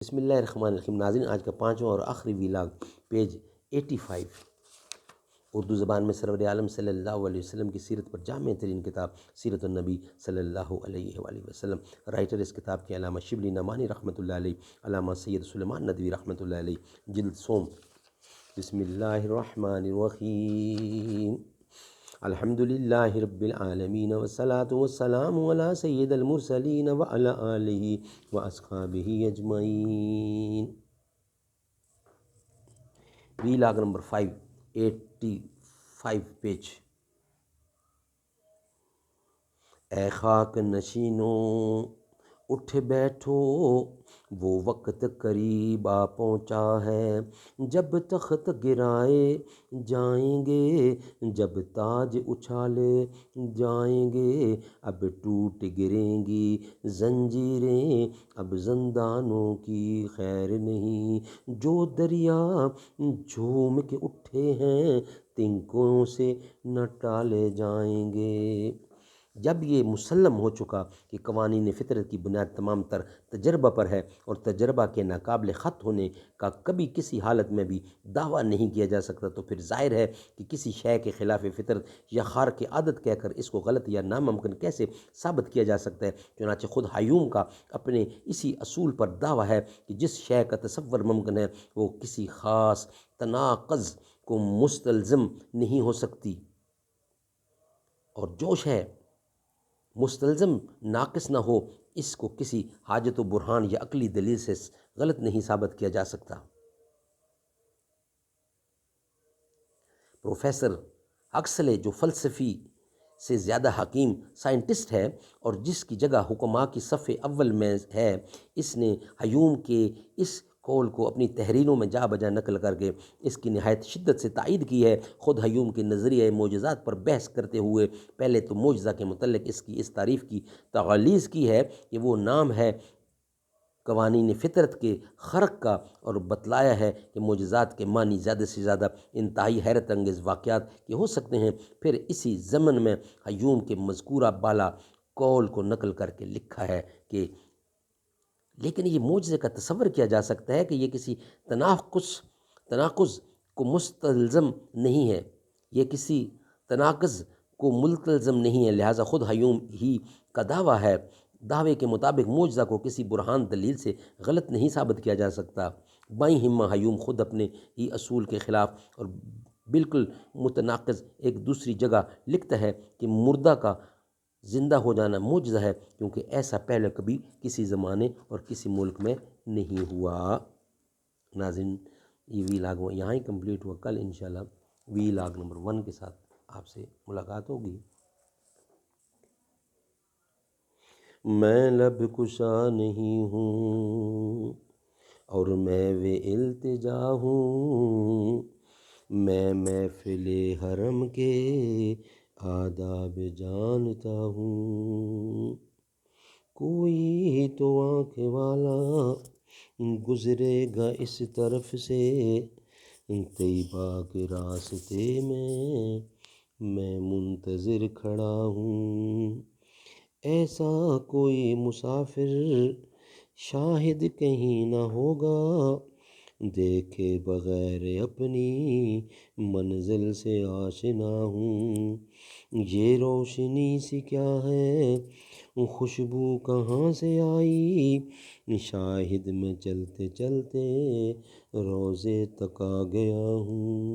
بسم اللہ الرحمن الرحیم۔ ناظرین، آج کا پانچواں اور آخری ویلاگ پیج 85، اردو زبان میں سرور عالم صلی اللہ علیہ وسلم کی سیرت پر جامع ترین کتاب سیرت النبی صلی اللہ علیہ وآلہ وسلم۔ رائٹر اس کتاب کے علامہ شبلی نعمانی رحمۃ اللہ علیہ، علامہ سید سلیمان ندوی رحمۃ اللہ علیہ، جلد سوم۔ بسم اللہ الرحمن الرحیم۔ الحمد للہ رب العالمین والصلاة والسلام علی سید المرسلین وعلی آلہ واصحابہ اجمعین۔ Vlog number 585 page. اے خاک نشینوں اٹھ بیٹھو، وہ وقت قریب آ پہنچا ہے جب تخت گرائے جائیں گے، جب تاج اچھالے جائیں گے۔ اب ٹوٹ گریں گی زنجیریں، اب زندانوں کی خیر نہیں۔ جو دریا جھوم کے اٹھے ہیں، تنکوں سے نہ ٹالے جائیں گے۔ جب یہ مسلم ہو چکا کہ قوانین فطرت کی بنیاد تمام تر تجربہ پر ہے اور تجربہ کے ناقابل خط ہونے کا کبھی کسی حالت میں بھی دعویٰ نہیں کیا جا سکتا، تو پھر ظاہر ہے کہ کسی شے کے خلاف فطرت یا خارق عادت کہہ کر اس کو غلط یا ناممکن کیسے ثابت کیا جا سکتا ہے۔ چنانچہ خود ہیوم کا اپنے اسی اصول پر دعویٰ ہے کہ جس شے کا تصور ممکن ہے وہ کسی خاص تناقض کو مستلزم نہیں ہو سکتی، اور جو شے مستلزم ناقص نہ ہو اس کو کسی حاجت و برہان یا عقلی دلیل سے غلط نہیں ثابت کیا جا سکتا۔ پروفیسر ہکسلے، جو فلسفی سے زیادہ حکیم سائنٹسٹ ہے اور جس کی جگہ حکماء کی صف اول میں ہے، اس نے ہیوم کے اس قول کو اپنی تحریروں میں جا بجا نقل کر کے اس کی نہایت شدت سے تائید کی ہے۔ خود ہیوم کے نظریہ معجزات پر بحث کرتے ہوئے پہلے تو معجزہ کے متعلق اس کی اس تعریف کی تغلیظ کی ہے کہ وہ نام ہے قوانین فطرت کے خرق کا، اور بتلایا ہے کہ معجزات کے معنی زیادہ سے زیادہ انتہائی حیرت انگیز واقعات کے ہو سکتے ہیں۔ پھر اسی ضمن میں ہیوم کے مذکورہ بالا قول کو نقل کر کے لکھا ہے کہ لیکن یہ معجزے کا تصور کیا جا سکتا ہے کہ یہ کسی تناقض کو مستلزم نہیں ہے، یہ کسی تناقض کو ملتزم نہیں ہے، لہٰذا خود ہیوم ہی کا دعوے کے مطابق معجزہ کو کسی برہان دلیل سے غلط نہیں ثابت کیا جا سکتا۔ بائیں ہمہ ہیوم خود اپنے ہی اصول کے خلاف اور بالکل متناقض ایک دوسری جگہ لکھتا ہے کہ مردہ کا زندہ ہو جانا معجزہ ہے، کیونکہ ایسا پہلے کبھی کسی زمانے اور کسی ملک میں نہیں ہوا۔ ناظرین، یہ ویلاگ یہاں ہی کمپلیٹ ہوا۔ کل انشاءاللہ ویلاگ نمبر 1 کے ساتھ آپ سے ملاقات ہوگی۔ میں لب کشا نہیں ہوں اور میں وہ التجا ہوں، میں محفل حرم کے آداب جانتا ہوں۔ کوئی تو آنکھ والا گزرے گا اس طرف سے، طیبہ کے راستے میں منتظر کھڑا ہوں۔ ایسا کوئی مسافر شاہد کہیں نہ ہوگا، دیکھے بغیر اپنی منزل سے آشنا ہوں۔ یہ روشنی سی کیا ہے، خوشبو کہاں سے آئی، شاہد میں چلتے چلتے روضے تک آ گیا ہوں۔